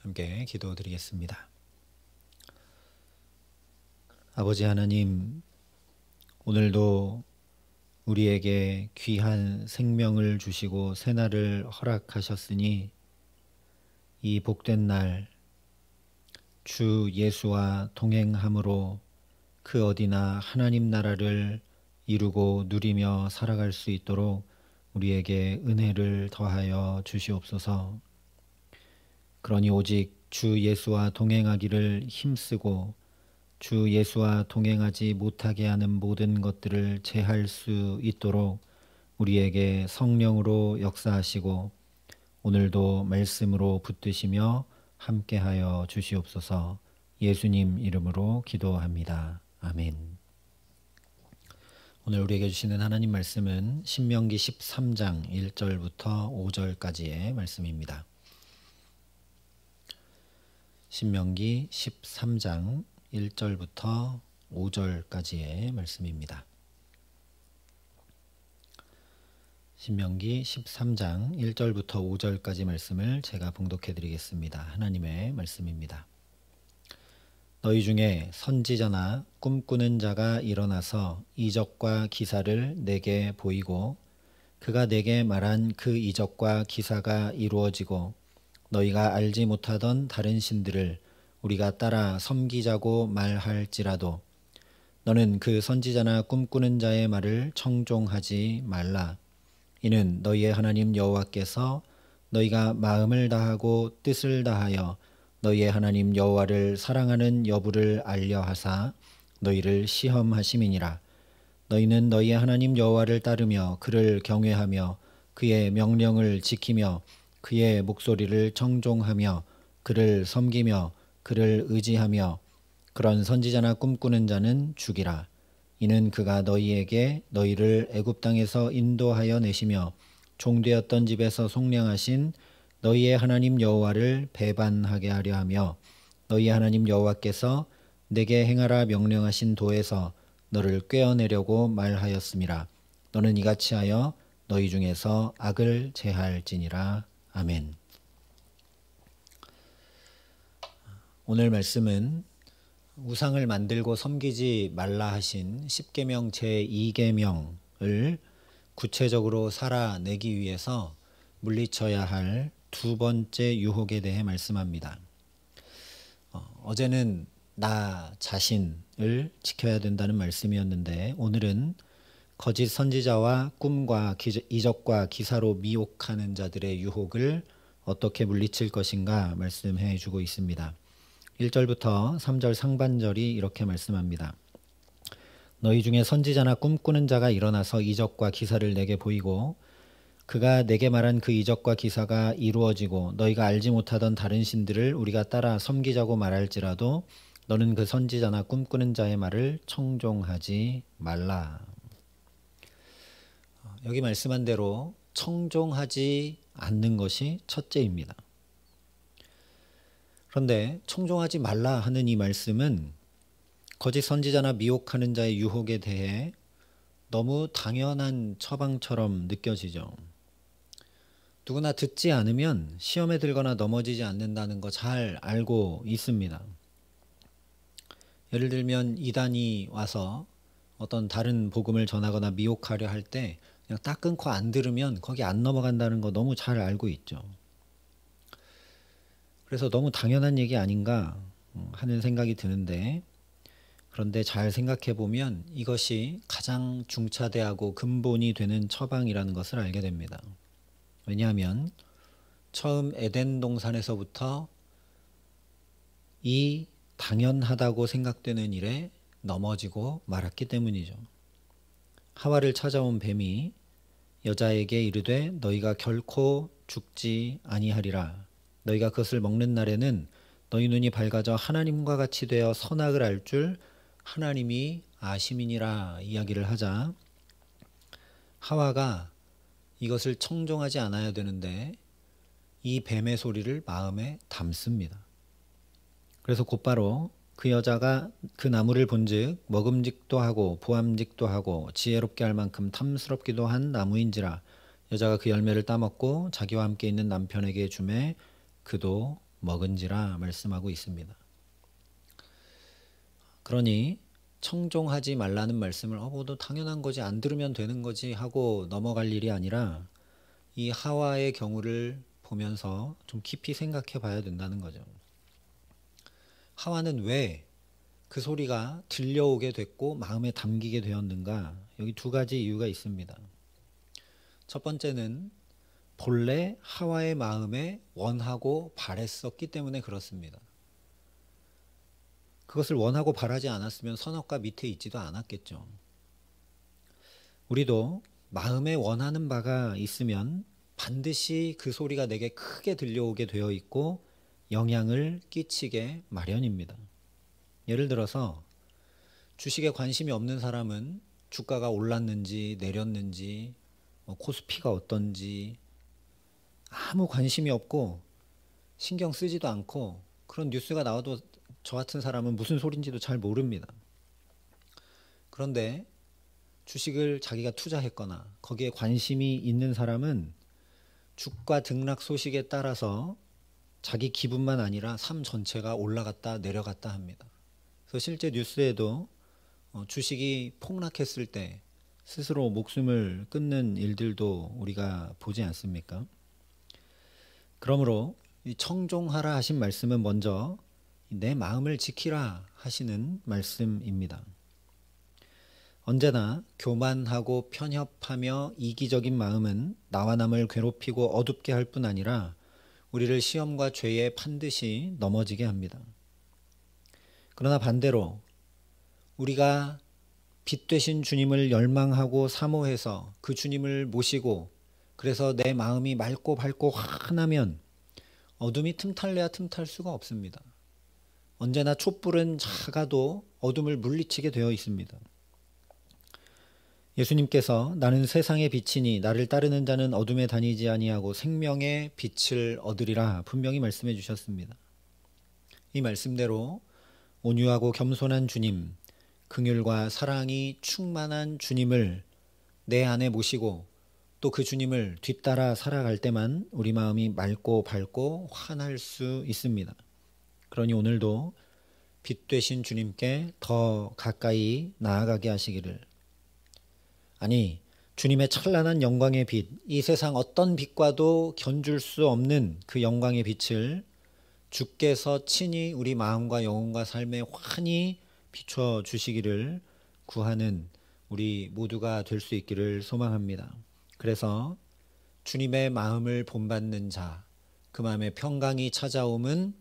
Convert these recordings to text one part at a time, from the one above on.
함께 기도드리겠습니다. 아버지 하나님, 오늘도 우리에게 귀한 생명을 주시고 새날을 허락하셨으니 이 복된 날 주 예수와 동행함으로 그 어디나 하나님 나라를 이루고 누리며 살아갈 수 있도록 우리에게 은혜를 더하여 주시옵소서. 그러니 오직 주 예수와 동행하기를 힘쓰고 주 예수와 동행하지 못하게 하는 모든 것들을 제할 수 있도록 우리에게 성령으로 역사하시고 오늘도 말씀으로 붙드시며 함께하여 주시옵소서. 예수님 이름으로 기도합니다. 아멘. 오늘 우리에게 주시는 하나님 말씀은 신명기 13장 1절부터 5절까지의 말씀입니다. 신명기 13장 1절부터 5절까지의 말씀입니다. 신명기 13장 1절부터 5절까지 말씀을 제가 봉독해 드리겠습니다. 하나님의 말씀입니다. 너희 중에 선지자나 꿈꾸는 자가 일어나서 이적과 기사를 내게 보이고 그가 내게 말한 그 이적과 기사가 이루어지고 너희가 알지 못하던 다른 신들을 우리가 따라 섬기자고 말할지라도 너는 그 선지자나 꿈꾸는 자의 말을 청종하지 말라. 이는 너희의 하나님 여호와께서 너희가 마음을 다하고 뜻을 다하여 너희의 하나님 여호와를 사랑하는 여부를 알려하사 너희를 시험하심이니라. 너희는 너희의 하나님 여호와를 따르며 그를 경외하며 그의 명령을 지키며 그의 목소리를 청종하며 그를 섬기며 그를 의지하며 그런 선지자나 꿈꾸는 자는 죽이라. 이는 그가 너희에게 너희를 애굽 땅에서 인도하여 내시며 종되었던 집에서 속량하신 너희의 하나님 여호와를 배반하게 하려 하며 너희의 하나님 여호와께서 내게 행하라 명령하신 도에서 너를 꿰어내려고 말하였음이라. 너는 이같이 하여 너희 중에서 악을 제할지니라. 아멘. 오늘 말씀은 우상을 만들고 섬기지 말라 하신 10계명 제2계명을 구체적으로 살아내기 위해서 물리쳐야 할 두 번째 유혹에 대해 말씀합니다. 어제는 나 자신을 지켜야 된다는 말씀이었는데 오늘은 거짓 선지자와 꿈과 이적과 기사로 미혹하는 자들의 유혹을 어떻게 물리칠 것인가 말씀해 주고 있습니다. 1절부터 3절 상반절이 이렇게 말씀합니다. 너희 중에 선지자나 꿈꾸는 자가 일어나서 이적과 기사를 내게 보이고 그가 내게 말한 그 이적과 기사가 이루어지고 너희가 알지 못하던 다른 신들을 우리가 따라 섬기자고 말할지라도 너는 그 선지자나 꿈꾸는 자의 말을 청종하지 말라. 여기 말씀한 대로 청종하지 않는 것이 첫째입니다. 그런데 청종하지 말라 하는 이 말씀은 거짓 선지자나 미혹하는 자의 유혹에 대해 너무 당연한 처방처럼 느껴지죠. 누구나 듣지 않으면 시험에 들거나 넘어지지 않는다는 거 잘 알고 있습니다. 예를 들면 이단이 와서 어떤 다른 복음을 전하거나 미혹하려 할 때 그냥 딱 끊고 안 들으면 거기 안 넘어간다는 거 너무 잘 알고 있죠. 그래서 너무 당연한 얘기 아닌가 하는 생각이 드는데 그런데 잘 생각해 보면 이것이 가장 중차대하고 근본이 되는 처방이라는 것을 알게 됩니다. 왜냐하면 처음 에덴 동산에서부터 이 당연하다고 생각되는 일에 넘어지고 말았기 때문이죠. 하와를 찾아온 뱀이 여자에게 이르되 너희가 결코 죽지 아니하리라. 너희가 그것을 먹는 날에는 너희 눈이 밝아져 하나님과 같이 되어 선악을 알 줄 하나님이 아심이니라 이야기를 하자 하와가 이것을 청종하지 않아야 되는데 이 뱀의 소리를 마음에 담습니다. 그래서 곧바로 그 여자가 그 나무를 본즉 먹음직도 하고 보암직도 하고 지혜롭게 할 만큼 탐스럽기도 한 나무인지라 여자가 그 열매를 따먹고 자기와 함께 있는 남편에게 주매 그도 먹은지라 말씀하고 있습니다. 그러니 청종하지 말라는 말씀을 뭐 당연한 거지, 안 들으면 되는 거지 하고 넘어갈 일이 아니라 이 하와의 경우를 보면서 좀 깊이 생각해 봐야 된다는 거죠. 하와는 왜 그 소리가 들려오게 됐고 마음에 담기게 되었는가? 여기 두 가지 이유가 있습니다. 첫 번째는 본래 하와의 마음에 원하고 바랬었기 때문에 그렇습니다. 그것을 원하고 바라지 않았으면 선악과 밑에 있지도 않았겠죠. 우리도 마음에 원하는 바가 있으면 반드시 그 소리가 내게 크게 들려오게 되어 있고 영향을 끼치게 마련입니다. 예를 들어서 주식에 관심이 없는 사람은 주가가 올랐는지 내렸는지 코스피가 어떤지 아무 관심이 없고 신경 쓰지도 않고 그런 뉴스가 나와도 저 같은 사람은 무슨 소린지도 잘 모릅니다. 그런데 주식을 자기가 투자했거나 거기에 관심이 있는 사람은 주가 등락 소식에 따라서 자기 기분만 아니라 삶 전체가 올라갔다 내려갔다 합니다. 그래서 실제 뉴스에도 주식이 폭락했을 때 스스로 목숨을 끊는 일들도 우리가 보지 않습니까? 그러므로 이 청종하라 하신 말씀은 먼저 내 마음을 지키라 하시는 말씀입니다. 언제나 교만하고 편협하며 이기적인 마음은 나와 남을 괴롭히고 어둡게 할 뿐 아니라 우리를 시험과 죄에 반드시 넘어지게 합니다. 그러나 반대로 우리가 빛 되신 주님을 열망하고 사모해서 그 주님을 모시고 그래서 내 마음이 맑고 밝고 환하면 어둠이 틈탈래야 틈탈 수가 없습니다. 언제나 촛불은 작아도 어둠을 물리치게 되어 있습니다. 예수님께서 나는 세상의 빛이니 나를 따르는 자는 어둠에 다니지 아니하고 생명의 빛을 얻으리라 분명히 말씀해 주셨습니다. 이 말씀대로 온유하고 겸손한 주님, 긍휼과 사랑이 충만한 주님을 내 안에 모시고 또 그 주님을 뒤따라 살아갈 때만 우리 마음이 맑고 밝고 환할 수 있습니다. 그러니 오늘도 빛 되신 주님께 더 가까이 나아가게 하시기를, 아니 주님의 찬란한 영광의 빛, 이 세상 어떤 빛과도 견줄 수 없는 그 영광의 빛을 주께서 친히 우리 마음과 영혼과 삶에 환히 비춰 주시기를 구하는 우리 모두가 될 수 있기를 소망합니다. 그래서 주님의 마음을 본받는 자, 그 마음에 평강이 찾아옴은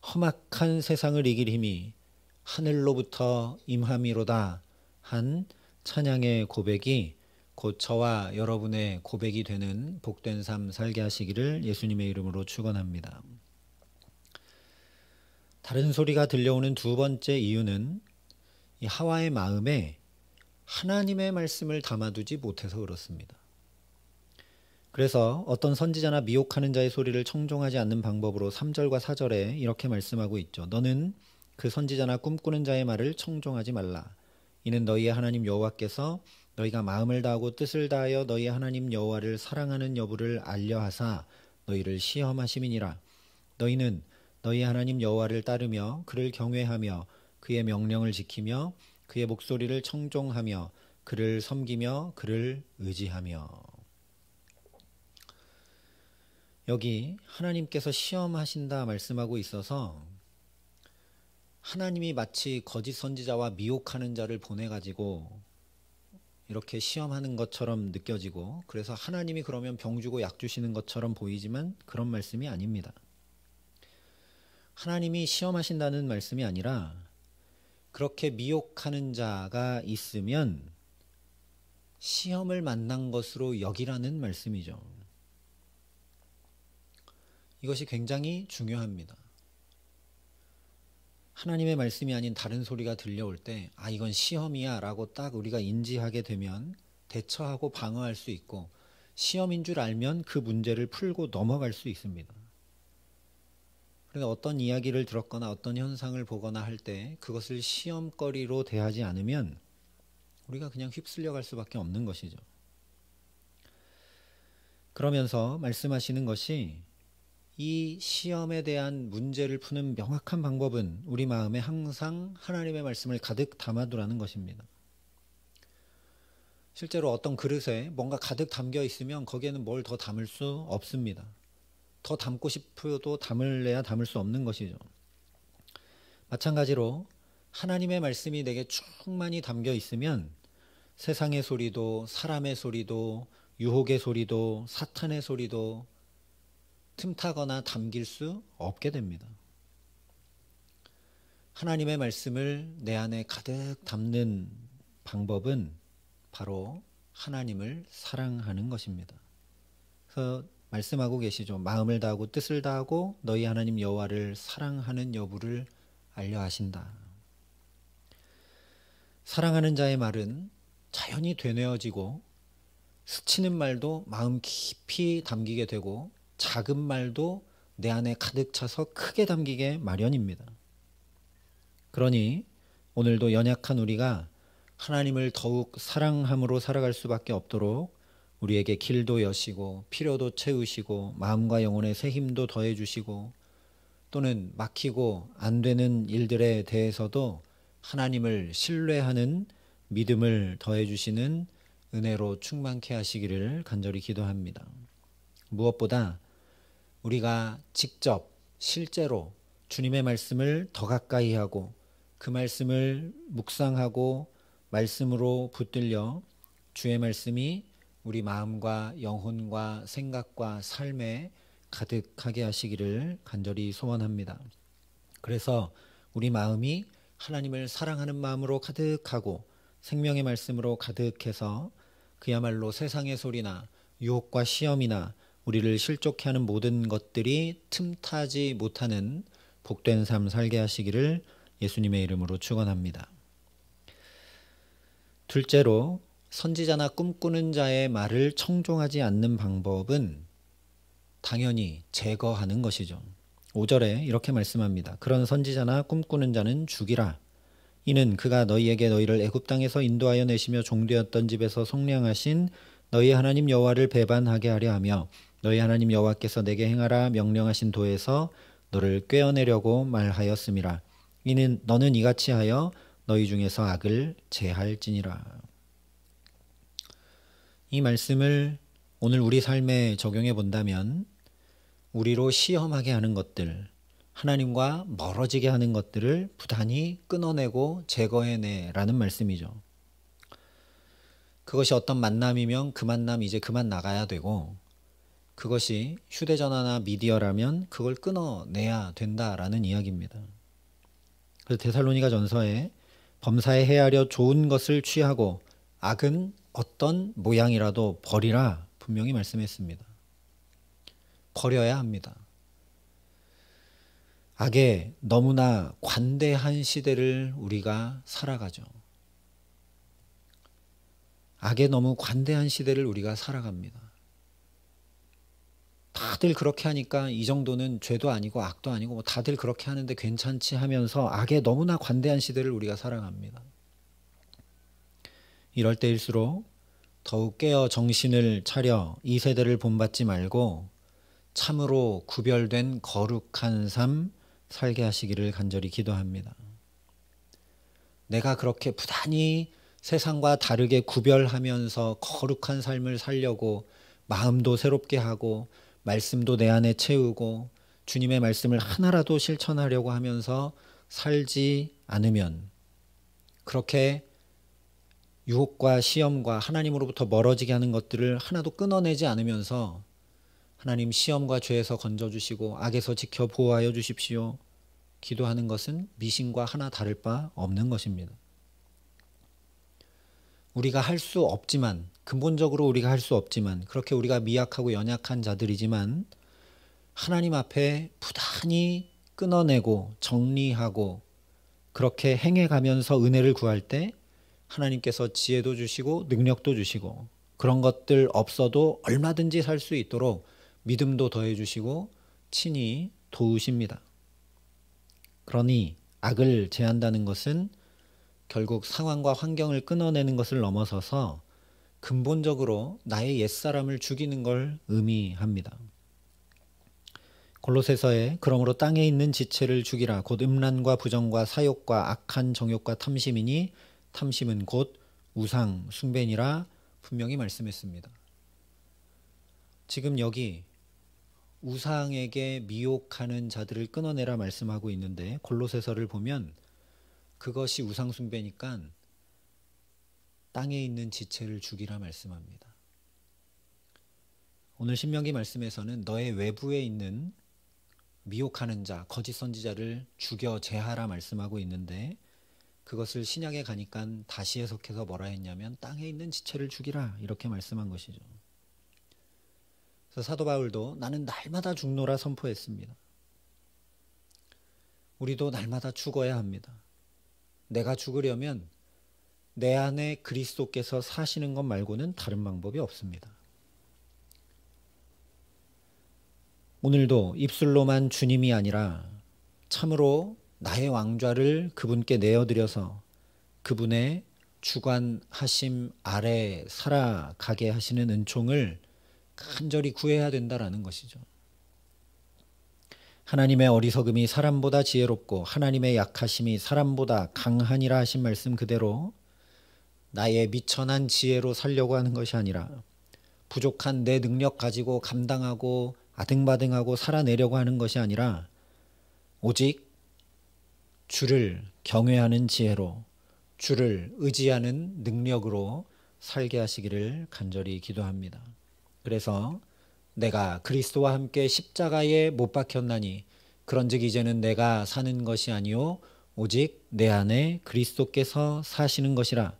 험악한 세상을 이길 힘이 하늘로부터 임함이로다 한 찬양의 고백이 곧 저와 여러분의 고백이 되는 복된 삶 살게 하시기를 예수님의 이름으로 축원합니다. 다른 소리가 들려오는 두 번째 이유는 이 하와의 마음에 하나님의 말씀을 담아두지 못해서 그렇습니다. 그래서 어떤 선지자나 미혹하는 자의 소리를 청종하지 않는 방법으로 3절과 4절에 이렇게 말씀하고 있죠. 너는 그 선지자나 꿈꾸는 자의 말을 청종하지 말라. 이는 너희의 하나님 여호와께서 너희가 마음을 다하고 뜻을 다하여 너희 하나님 여호와를 사랑하는 여부를 알려하사 너희를 시험하심이니라. 너희는 너희 하나님 여호와를 따르며 그를 경외하며 그의 명령을 지키며 그의 목소리를 청종하며 그를 섬기며 그를 의지하며. 여기 하나님께서 시험하신다 말씀하고 있어서 하나님이 마치 거짓 선지자와 미혹하는 자를 보내가지고 이렇게 시험하는 것처럼 느껴지고, 그래서 하나님이 그러면 병 주고 약 주시는 것처럼 보이지만 그런 말씀이 아닙니다. 하나님이 시험하신다는 말씀이 아니라 그렇게 미혹하는 자가 있으면 시험을 만난 것으로 여기라는 말씀이죠. 이것이 굉장히 중요합니다. 하나님의 말씀이 아닌 다른 소리가 들려올 때 이건 시험이야 라고 딱 우리가 인지하게 되면 대처하고 방어할 수 있고, 시험인 줄 알면 그 문제를 풀고 넘어갈 수 있습니다. 그러니까 어떤 이야기를 들었거나 어떤 현상을 보거나 할 때 그것을 시험거리로 대하지 않으면 우리가 그냥 휩쓸려 갈 수밖에 없는 것이죠. 그러면서 말씀하시는 것이 이 시험에 대한 문제를 푸는 명확한 방법은 우리 마음에 항상 하나님의 말씀을 가득 담아두라는 것입니다. 실제로 어떤 그릇에 뭔가 가득 담겨 있으면 거기에는 뭘 더 담을 수 없습니다. 더 담고 싶어도 담을래야 담을 수 없는 것이죠. 마찬가지로 하나님의 말씀이 내게 충만히 담겨 있으면 세상의 소리도 사람의 소리도 유혹의 소리도 사탄의 소리도 틈타거나 담길 수 없게 됩니다. 하나님의 말씀을 내 안에 가득 담는 방법은 바로 하나님을 사랑하는 것입니다. 그래서 말씀하고 계시죠. 마음을 다하고 뜻을 다하고 너희 하나님 여호와를 사랑하는 여부를 알려 하신다. 사랑하는 자의 말은 자연히 되뇌어지고 스치는 말도 마음 깊이 담기게 되고 작은 말도 내 안에 가득 차서 크게 담기게 마련입니다. 그러니 오늘도 연약한 우리가 하나님을 더욱 사랑함으로 살아갈 수밖에 없도록 우리에게 길도 여시고 필요도 채우시고 마음과 영혼의 새 힘도 더해주시고 또는 막히고 안 되는 일들에 대해서도 하나님을 신뢰하는 믿음을 더해주시는 은혜로 충만케 하시기를 간절히 기도합니다. 무엇보다 우리가 직접 실제로 주님의 말씀을 더 가까이 하고 그 말씀을 묵상하고 말씀으로 붙들려 주의 말씀이 우리 마음과 영혼과 생각과 삶에 가득하게 하시기를 간절히 소원합니다. 그래서 우리 마음이 하나님을 사랑하는 마음으로 가득하고 생명의 말씀으로 가득해서 그야말로 세상의 소리나 유혹과 시험이나 우리를 실족해 하는 모든 것들이 틈타지 못하는 복된 삶 살게 하시기를 예수님의 이름으로 축원합니다. 둘째로 선지자나 꿈꾸는 자의 말을 청종하지 않는 방법은 당연히 제거하는 것이죠. 5절에 이렇게 말씀합니다. 그런 선지자나 꿈꾸는 자는 죽이라. 이는 그가 너희에게 너희를 애굽 땅에서 인도하여 내시며 종되었던 집에서 속량하신 너희 하나님 여호와를 배반하게 하려 하며 너희 하나님 여호와께서 내게 행하라 명령하신 도에서 너를 꿰어내려고 말하였음이라. 이는 너는 이같이 하여 너희 중에서 악을 제할지니라. 이 말씀을 오늘 우리 삶에 적용해 본다면 우리로 시험하게 하는 것들, 하나님과 멀어지게 하는 것들을 부단히 끊어내고 제거해내라는 말씀이죠. 그것이 어떤 만남이면 그 만남 이제 그만 나가야 되고 그것이 휴대전화나 미디어라면 그걸 끊어내야 된다라는 이야기입니다. 그래서 데살로니가 전서에 범사에 헤아려 좋은 것을 취하고 악은 어떤 모양이라도 버리라 분명히 말씀했습니다. 버려야 합니다. 악에 너무나 관대한 시대를 우리가 살아가죠. 악에 너무 관대한 시대를 우리가 살아갑니다. 다들 그렇게 하니까 이 정도는 죄도 아니고 악도 아니고 뭐 다들 그렇게 하는데 괜찮지 하면서 악에 너무나 관대한 시대를 우리가 살아갑니다. 이럴 때일수록 더욱 깨어 정신을 차려 이 세대를 본받지 말고 참으로 구별된 거룩한 삶 살게 하시기를 간절히 기도합니다. 내가 그렇게 부단히 세상과 다르게 구별하면서 거룩한 삶을 살려고 마음도 새롭게 하고 말씀도 내 안에 채우고 주님의 말씀을 하나라도 실천하려고 하면서 살지 않으면 그렇게 유혹과 시험과 하나님으로부터 멀어지게 하는 것들을 하나도 끊어내지 않으면서 하나님 시험과 죄에서 건져주시고 악에서 지켜 보호하여 주십시오. 기도하는 것은 미신과 하나 다를 바 없는 것입니다. 우리가 할 수 없지만 근본적으로 우리가 할 수 없지만 그렇게 우리가 미약하고 연약한 자들이지만 하나님 앞에 부단히 끊어내고 정리하고 그렇게 행해가면서 은혜를 구할 때 하나님께서 지혜도 주시고 능력도 주시고 그런 것들 없어도 얼마든지 살 수 있도록 믿음도 더해주시고 친히 도우십니다. 그러니 악을 제한다는 것은 결국 상황과 환경을 끊어내는 것을 넘어서서 근본적으로 나의 옛사람을 죽이는 걸 의미합니다. 골로새서에 그러므로 땅에 있는 지체를 죽이라 곧 음란과 부정과 사욕과 악한 정욕과 탐심이니 탐심은 곧 우상 숭배니라 분명히 말씀했습니다. 지금 여기 우상에게 미혹하는 자들을 끊어내라 말씀하고 있는데 골로새서를 보면 그것이 우상 숭배니까 땅에 있는 지체를 죽이라 말씀합니다. 오늘 신명기 말씀에서는 너의 외부에 있는 미혹하는 자, 거짓 선지자를 죽여 제하라 말씀하고 있는데 그것을 신약에 가니까 다시 해석해서 뭐라 했냐면 땅에 있는 지체를 죽이라 이렇게 말씀한 것이죠. 그래서 사도 바울도 나는 날마다 죽노라 선포했습니다. 우리도 날마다 죽어야 합니다. 내가 죽으려면 내 안에 그리스도께서 사시는 것 말고는 다른 방법이 없습니다. 오늘도 입술로만 주님이 아니라 참으로 나의 왕좌를 그분께 내어드려서 그분의 주관하심 아래 살아가게 하시는 은총을 간절히 구해야 된다라는 것이죠. 하나님의 어리석음이 사람보다 지혜롭고 하나님의 약하심이 사람보다 강하니라 하신 말씀 그대로 나의 미천한 지혜로 살려고 하는 것이 아니라 부족한 내 능력 가지고 감당하고 아등바등하고 살아내려고 하는 것이 아니라 오직 주를 경외하는 지혜로 주를 의지하는 능력으로 살게 하시기를 간절히 기도합니다. 그래서 내가 그리스도와 함께 십자가에 못 박혔나니 그런즉 이제는 내가 사는 것이 아니요 오직 내 안에 그리스도께서 사시는 것이라.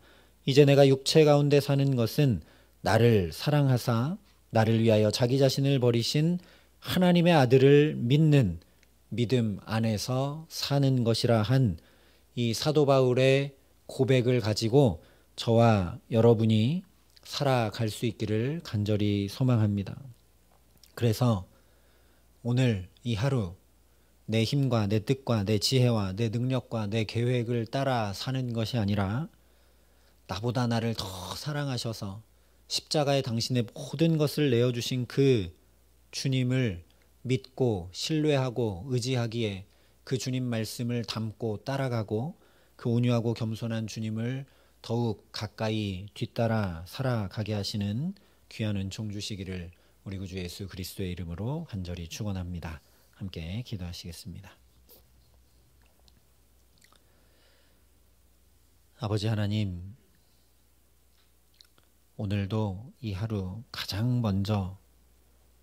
이제 내가 육체 가운데 사는 것은 나를 사랑하사 나를 위하여 자기 자신을 버리신 하나님의 아들을 믿는 믿음 안에서 사는 것이라 한 이 사도 바울의 고백을 가지고 저와 여러분이 살아갈 수 있기를 간절히 소망합니다. 그래서 오늘 이 하루 내 힘과 내 뜻과 내 지혜와 내 능력과 내 계획을 따라 사는 것이 아니라 나보다 나를 더 사랑하셔서 십자가에 당신의 모든 것을 내어주신 그 주님을 믿고 신뢰하고 의지하기에 그 주님 말씀을 담고 따라가고 그 온유하고 겸손한 주님을 더욱 가까이 뒤따라 살아가게 하시는 귀한 은총 주시기를 우리 구주 예수 그리스도의 이름으로 간절히 축원합니다. 함께 기도하시겠습니다. 아버지 하나님, 오늘도 이 하루 가장 먼저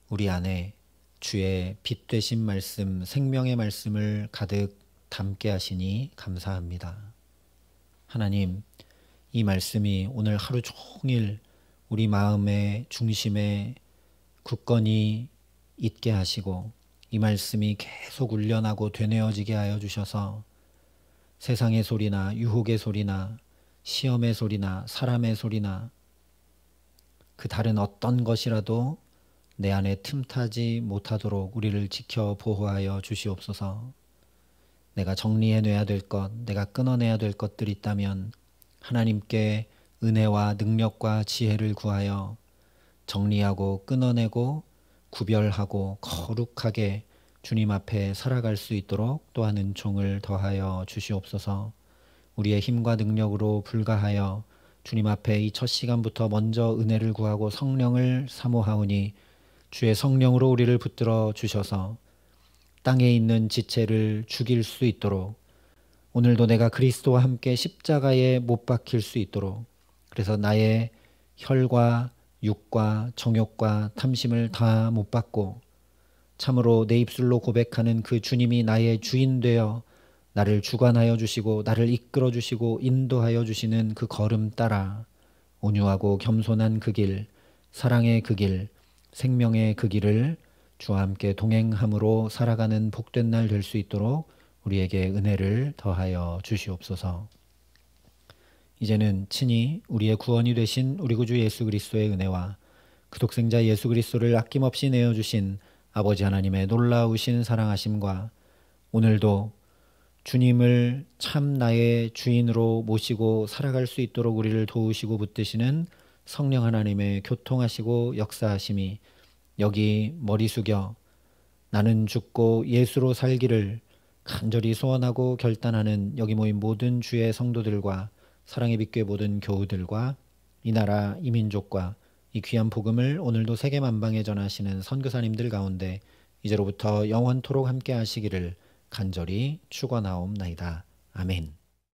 우리 안에 주의 빛 되신 말씀, 생명의 말씀을 가득 담게 하시니 감사합니다. 하나님, 이 말씀이 오늘 하루 종일 우리 마음의 중심에 굳건히 있게 하시고 이 말씀이 계속 울려나고 되뇌어지게 하여 주셔서 세상의 소리나 유혹의 소리나 시험의 소리나 사람의 소리나 그 다른 어떤 것이라도 내 안에 틈타지 못하도록 우리를 지켜 보호하여 주시옵소서. 내가 정리해내야 될 것, 내가 끊어내야 될 것들이 있다면 하나님께 은혜와 능력과 지혜를 구하여 정리하고 끊어내고 구별하고 거룩하게 주님 앞에 살아갈 수 있도록 또한 은총을 더하여 주시옵소서. 우리의 힘과 능력으로 불가하여 주님 앞에 이 첫 시간부터 먼저 은혜를 구하고 성령을 사모하오니 주의 성령으로 우리를 붙들어 주셔서 땅에 있는 지체를 죽일 수 있도록 오늘도 내가 그리스도와 함께 십자가에 못 박힐 수 있도록 그래서 나의 혈과 육과 정욕과 탐심을 다 못 받고 참으로 내 입술로 고백하는 그 주님이 나의 주인 되어 나를 주관하여 주시고 나를 이끌어 주시고 인도하여 주시는 그 걸음 따라 온유하고 겸손한 그 길, 사랑의 그 길, 생명의 그 길을 주와 함께 동행함으로 살아가는 복된 날 될 수 있도록 우리에게 은혜를 더하여 주시옵소서. 이제는 친히 우리의 구원이 되신 우리 구주 예수 그리스도의 은혜와 그 독생자 예수 그리스도를 아낌없이 내어주신 아버지 하나님의 놀라우신 사랑하심과 오늘도 주님을 참 나의 주인으로 모시고 살아갈 수 있도록 우리를 도우시고 붙드시는 성령 하나님의 교통하시고 역사하심이 여기 머리 숙여 나는 죽고 예수로 살기를 간절히 소원하고 결단하는 여기 모인 모든 주의 성도들과 사랑의 빛교회 모든 교우들과 이 나라 이 민족과 이 귀한 복음을 오늘도 세계 만방에 전하시는 선교사님들 가운데 이제로부터 영원토록 함께 하시기를 간절히 축원하옵나이다. 아멘.